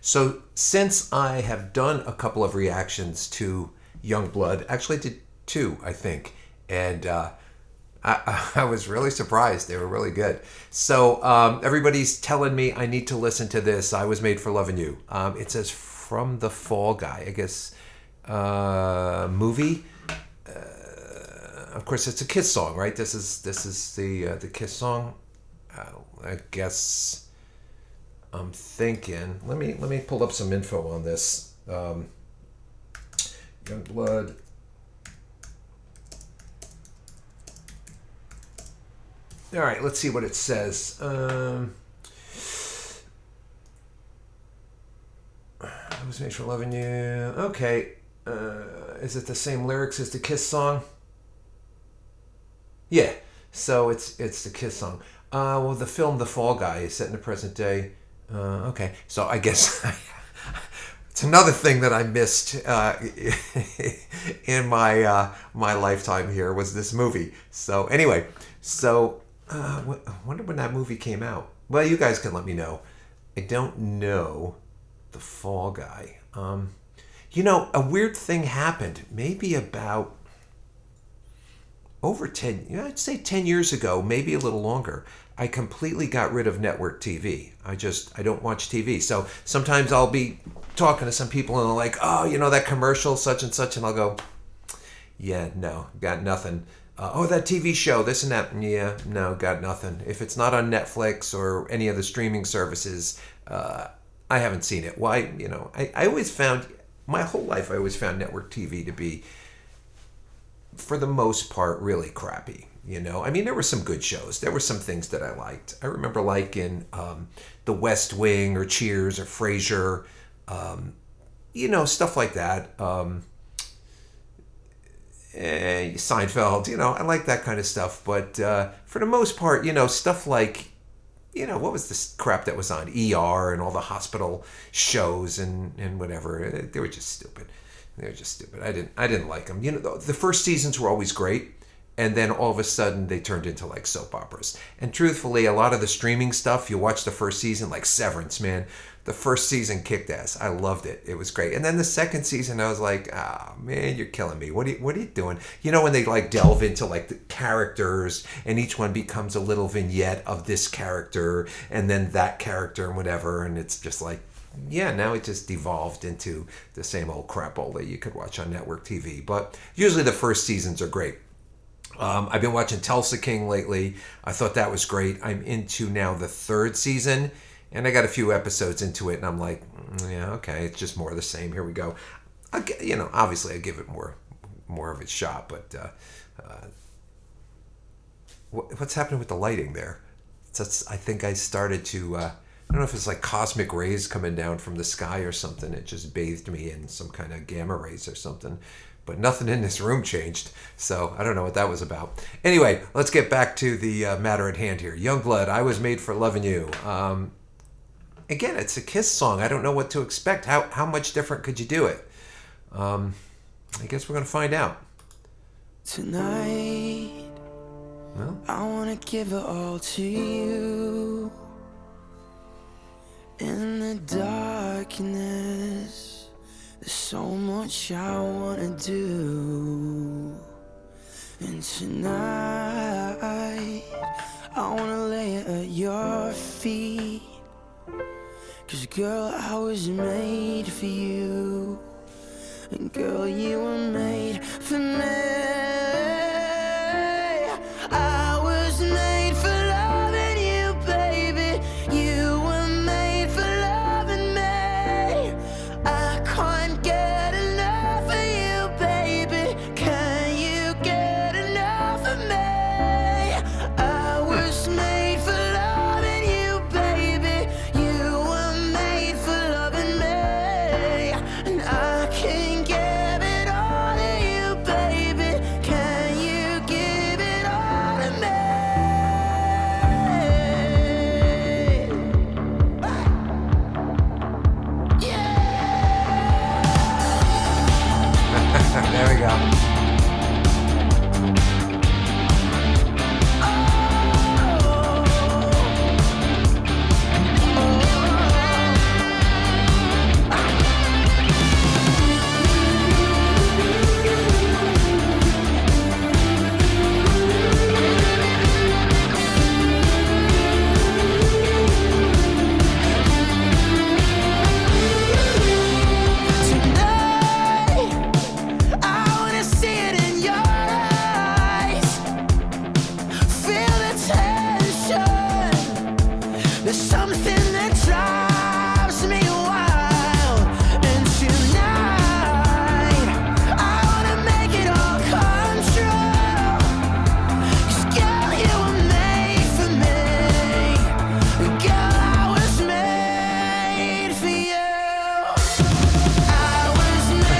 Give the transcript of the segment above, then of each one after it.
So since I have done a couple of reactions to Youngblood, actually I did two, I think, and I was really surprised. They were really good. So everybody's telling me I need to listen to this. I Was Made for Lovin' You. It says from the Fall Guy, I guess, movie. Of course, it's a Kiss song, right? This is the Kiss song. I guess I'm thinking. Let me pull up some info on this. Youngblood. All right, let's see what it says. I Was Made for Loving You. Okay. Is it the same lyrics as the Kiss song? Yeah. So it's the Kiss song. Well, the film The Fall Guy is set in the present day. Okay. So I guess it's another thing that I missed in my lifetime here was this movie. So anyway, I wonder when that movie came out. Well, you guys can let me know. I don't know The Fall Guy. A weird thing happened maybe about over 10, I'd say 10 years ago, maybe a little longer. I completely got rid of network TV. I don't watch TV. So sometimes I'll be talking to some people and they're like, oh, that commercial, such and such. And I'll go, yeah, no, got nothing. That TV show, this and that. Yeah, no, got nothing. If it's not on Netflix or any of the streaming services, I haven't seen it. Why? I always found, my whole life, I always found network TV to be, for the most part, really crappy. There were some good shows. There were some things that I liked. I remember liking The West Wing or Cheers or Frasier, stuff like that. Seinfeld, I like that kind of stuff. But for the most part, stuff like, what was this crap that was on ER and all the hospital shows and whatever? They were just stupid. I didn't like them. The first seasons were always great. And then all of a sudden they turned into like soap operas. And truthfully, a lot of the streaming stuff, you watch the first season, like Severance, man. The first season kicked ass. I loved it. It was great. And then the second season, I was like, man, you're killing me. What are you doing? When they like delve into like the characters and each one becomes a little vignette of this character and then that character and whatever. And it's just like, yeah, now it just devolved into the same old crap all that you could watch on network TV. But usually the first seasons are great. I've been watching Tulsa King lately. I thought that was great. I'm into now the third season, and I got a few episodes into it, and I'm like, yeah, okay, it's just more of the same. Here we go. Obviously I give it more of its shot, but what's happening with the lighting there? I think I started to. I don't know if it's like cosmic rays coming down from the sky or something. It just bathed me in some kind of gamma rays or something. But nothing in this room changed, so I don't know what that was about. Anyway, let's get back to the matter at hand here. Youngblood, I Was Made for Lovin' You. Again, it's a Kiss song. I don't know what to expect. How much different could you do it? I guess we're going to find out. Tonight, well, I want to give it all to you. In the darkness, there's so much I wanna do. And tonight I wanna lay it at your feet. 'Cause girl, I was made for you. And girl, you were made for me. I was made for loving you, baby. You were made for loving me. I can't get enough of you, baby. Can you get enough of me? I was made for loving you, baby. You were made for loving me. And I can give it all to you, baby. Can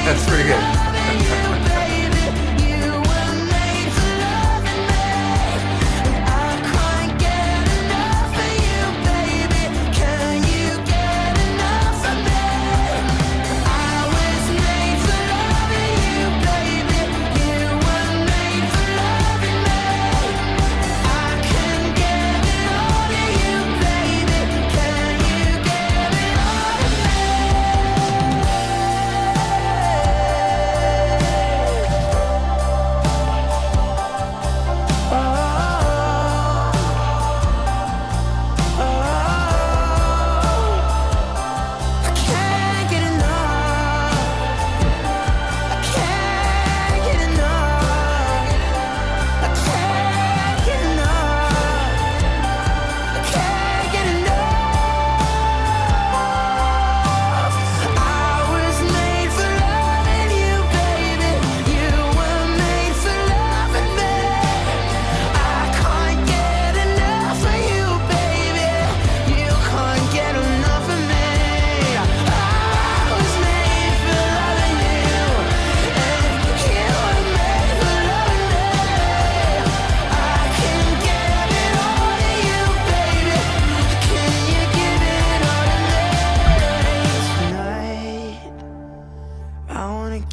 That's pretty good.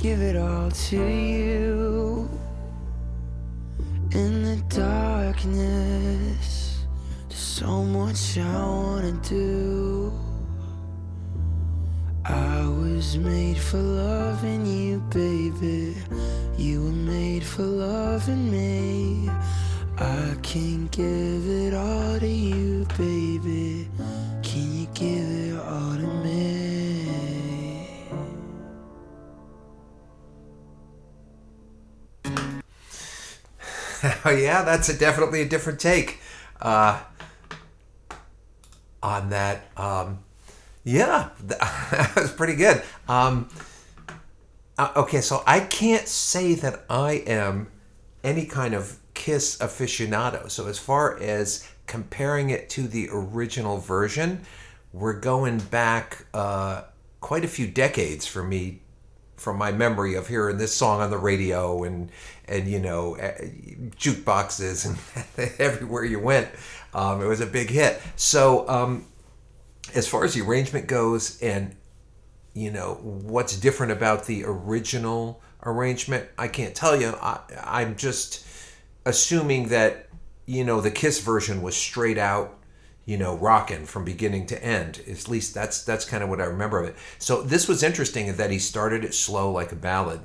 Give it all to you in the darkness. There's so much I wanna do. I was made for loving you, baby. You were made for loving me. I can give it all to you, baby. Can you give it all to me? Oh yeah, that's definitely a different take on that. Yeah, that was pretty good. Okay, so I can't say that I am any kind of Kiss aficionado. So as far as comparing it to the original version, we're going back quite a few decades for me, from my memory of hearing this song on the radio and jukeboxes and everywhere you went. It was a big hit. So as far as the arrangement goes, and what's different about the original arrangement, I can't tell you. I'm just assuming that the Kiss version was straight out rocking from beginning to end. At least that's kind of what I remember of it. So this was interesting that he started it slow like a ballad,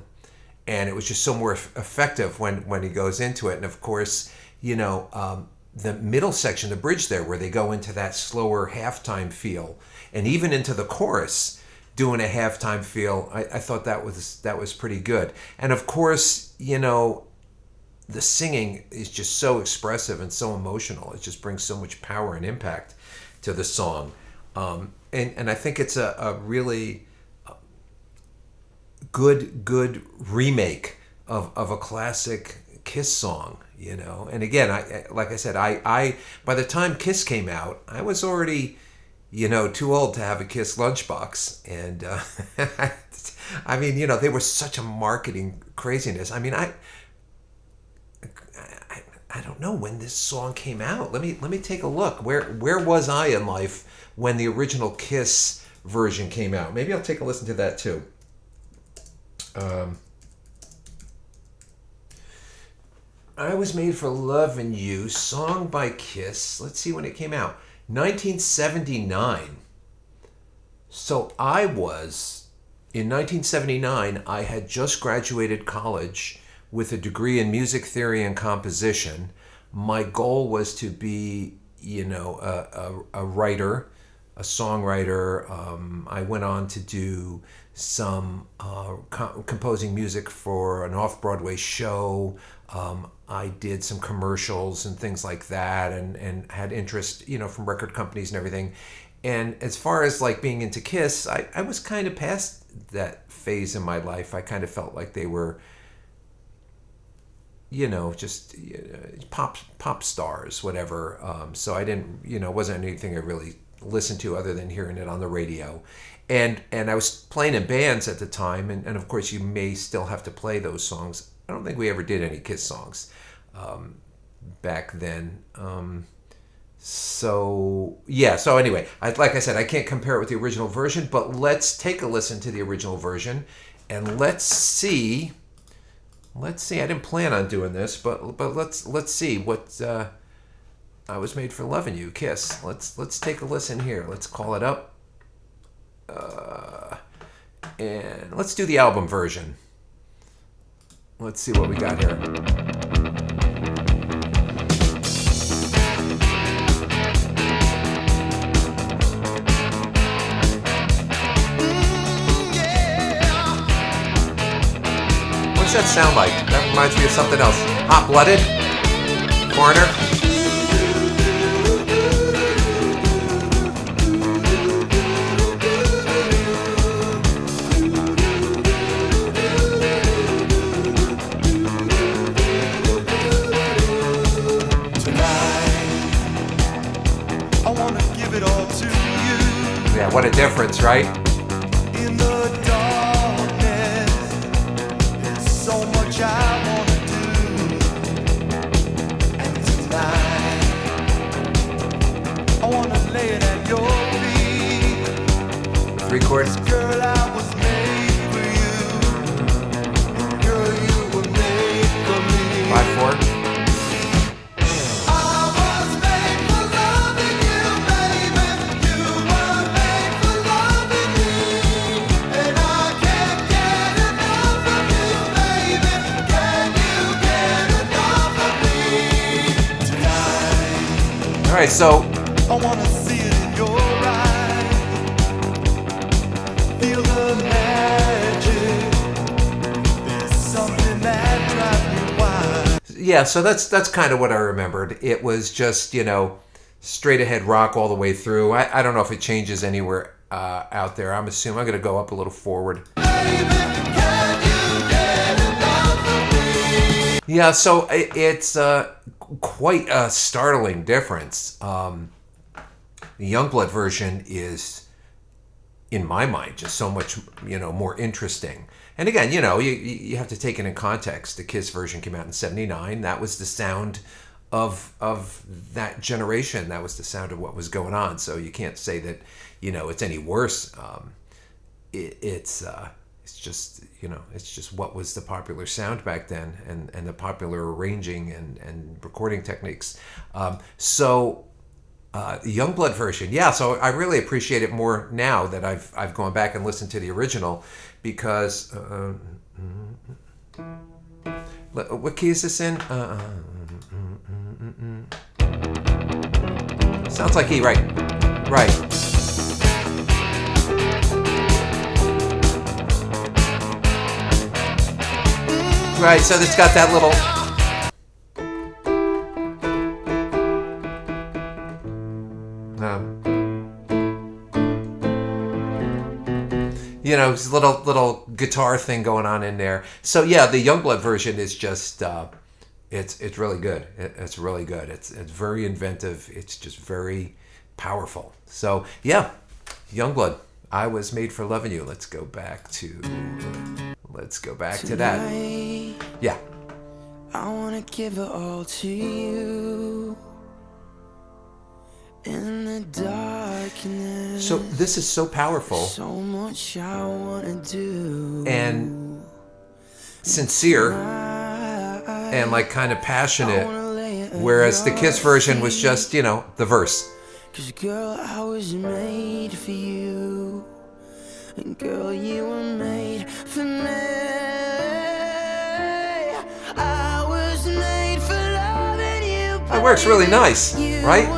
and it was just so more effective when he goes into it. And of course, the middle section, the bridge there, where they go into that slower halftime feel, and even into the chorus, doing a halftime feel, I thought that was pretty good. And of course, the singing is just so expressive and so emotional. It just brings so much power and impact to the song. And I think it's a really good remake of a classic Kiss song, And again, like I said, I by the time Kiss came out, I was already, too old to have a Kiss lunchbox. And I mean, they were such a marketing craziness. I mean, I don't know when this song came out. Let me take a look. Where was I in life when the original Kiss version came out? Maybe I'll take a listen to that too. I Was Made for Lovin' You, song by Kiss. Let's see when it came out. 1979. So in 1979, I had just graduated college with a degree in music theory and composition. My goal was to be, a writer, a songwriter. I went on to do some composing music for an off-Broadway show. I did some commercials and things like that, and had interest, from record companies and everything. And as far as like being into Kiss, I was kind of past that phase in my life. I kind of felt like they were, pop stars, whatever. So I didn't, wasn't anything I really listen to other than hearing it on the radio. And I was playing in bands at the time, and of course you may still have to play those songs. I don't think we ever did any Kiss songs back then. So anyway, like I said, I can't compare it with the original version, but let's take a listen to the original version, and let's see. I didn't plan on doing this, but let's see what I Was Made for Lovin' You, Kiss. Let's take a listen here. Let's call it up, and let's do the album version. Let's see what we got here. What's that sound like? That reminds me of something else. Hot-Blooded? Foreigner? Yeah, what a difference, right? In the darkness, there's so much I want to do. And tonight, I want to lay it at your feet. 3 chords. Girl, I was made for you. Girl, you were made for me. 5/4. All right, so I wanna see it in your eyes. Feel the magic. There's something that drives me wild. yeah, so that's kind of what I remembered. It was just, straight ahead rock all the way through. I don't know if it changes anywhere out there. I'm assuming I'm going to go up a little forward. Yeah, so it's quite a startling difference. The Youngblood version is, in my mind, just so much more interesting. And again, you have to take it in context. The Kiss version came out in '79. That was the sound of that generation. That was the sound of what was going on. So you can't say that it's any worse. It's just it's just what was the popular sound back then, and the popular arranging and recording techniques. So the Youngblood version, yeah. So I really appreciate it more now that I've gone back and listened to the original, because what key is this in? Sounds like E, right? Right. Right, so it's got that little. Little guitar thing going on in there. So yeah, the Youngblood version is just it's really good. It's really good. It's very inventive. It's just very powerful. So yeah, Youngblood, I Was Made for Lovin' You. Let's go back to that. Yeah. I wanna give it all to you in the darkness. So this is so powerful. So much I wanna do. And sincere and kind of passionate, whereas the Kiss version was just, the verse. 'Cause girl, I was made for you, and girl, you were made for me. I was made for loving you. That works really nice, right?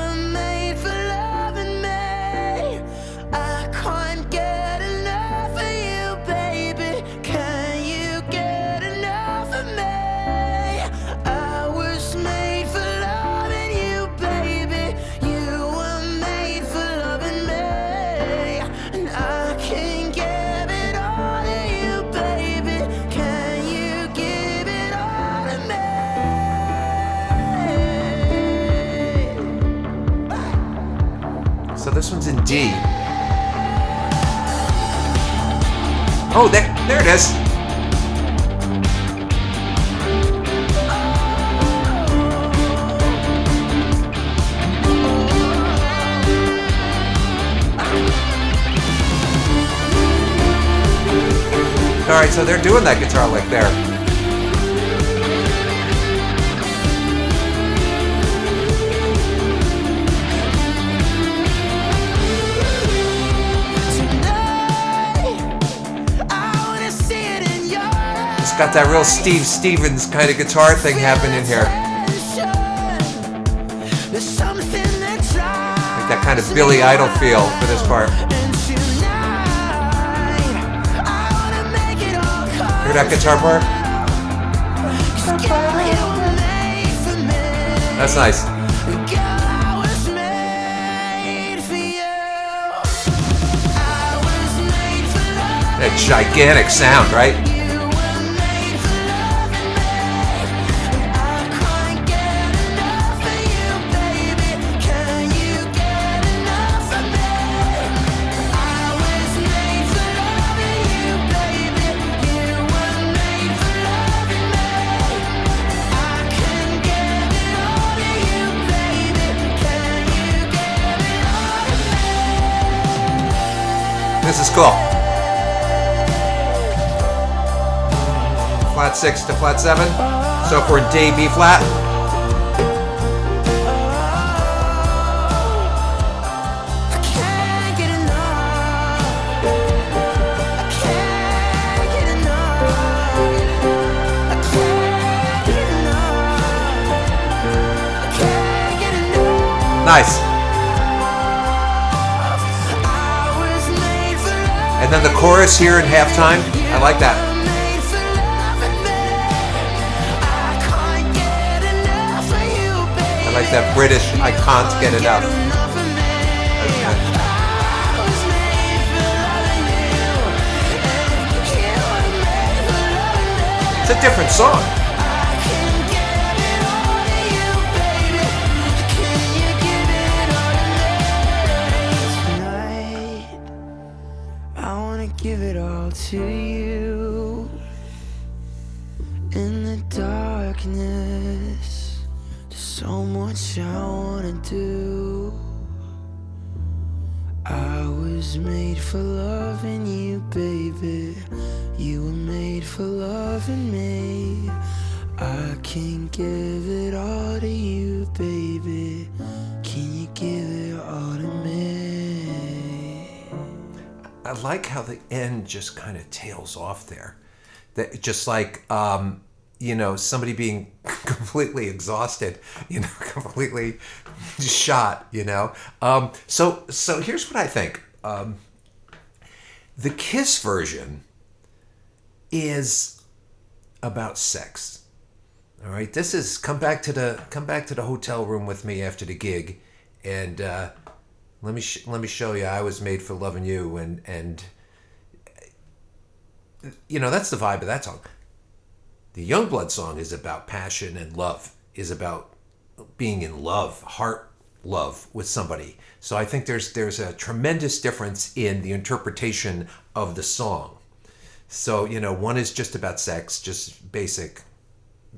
D. Oh, there it is. All right, so they're doing that guitar lick there. It's got that real Steve Stevens kind of guitar thing happening here. Like that kind of Billy Idol feel for this part. Hear that guitar part? That's nice. That gigantic sound, right? This is cool. Flat 6 to flat 7. So if we're in D, B flat. Nice. And then the chorus here in halftime, I like that. I like that British, I can't get enough. Okay. It's a different song. Give it all to you in the darkness. There's so much I wanna do. I was made for loving you, baby. You were made for loving me. I can give it all to you, baby. Can you give it all to me? I like how the end just kind of tails off there. That just like somebody being completely exhausted, completely shot, So here's what I think. The Kiss version is about sex. All right, this is come back to the hotel room with me after the gig, and let me show you. I was made for loving you, and that's the vibe of that song. The YUNGBLUD song is about passion and love, is about being in love, heart love with somebody. So I think there's a tremendous difference in the interpretation of the song. So one is just about sex, just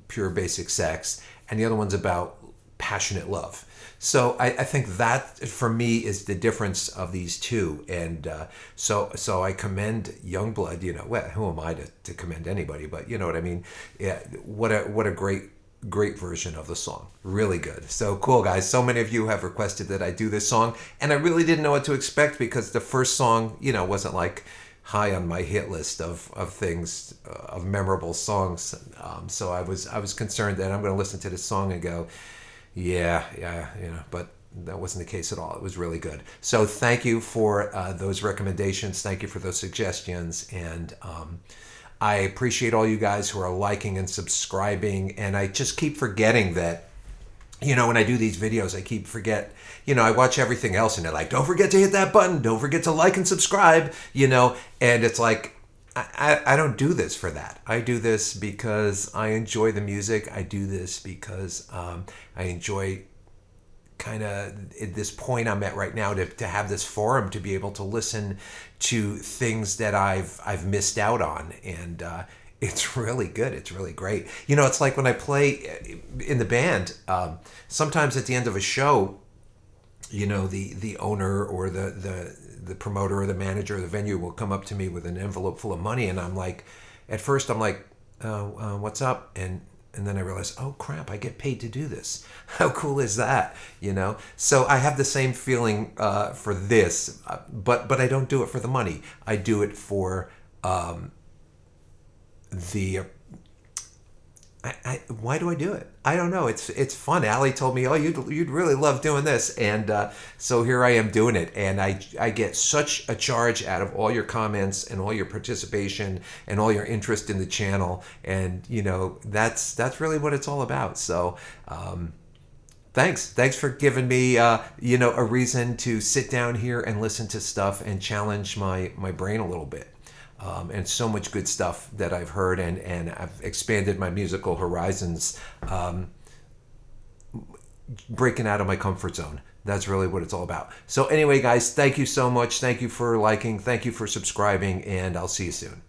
pure basic sex, and the other one's about passionate love. So I think that for me is the difference of these two, and so I commend YUNGBLUD. Well, who am I to commend anybody? But you know what I mean. Yeah, what a great version of the song. Really good. So cool, guys. So many of you have requested that I do this song, and I really didn't know what to expect because the first song, wasn't like high on my hit list of things, of memorable songs. So I was concerned that I'm going to listen to this song and go, yeah, but that wasn't the case at all. It was really good. So thank you for those recommendations. Thank you for those suggestions. And I appreciate all you guys who are liking and subscribing. And I just keep forgetting that, when I do these videos, I I watch everything else and they're like, don't forget to hit that button. Don't forget to like and subscribe, and it's like, I don't do this for that. I do this because I enjoy the music. I do this because I enjoy kind of at this point I'm at right now to have this forum to be able to listen to things that I've missed out on, and it's really good. It's really great. You know, it's like when I play in the band. Sometimes at the end of a show, you know, the owner or the promoter or the manager of the venue will come up to me with an envelope full of money, and I'm like, at first I'm like, what's up? And then I realized, oh crap, I get paid to do this. How cool is that? You know? So I have the same feeling for this, but I don't do it for the money. I do it for the why do I do it? I don't know. It's fun. Allie told me, oh, you'd really love doing this, and so here I am doing it, and I get such a charge out of all your comments and all your participation and all your interest in the channel, and you know that's really what it's all about. So thanks for giving me you know, a reason to sit down here and listen to stuff and challenge my brain a little bit. And so much good stuff that I've heard, and I've expanded my musical horizons, breaking out of my comfort zone. That's really what it's all about. So anyway, guys, thank you so much. Thank you for liking. Thank you for subscribing, and I'll see you soon.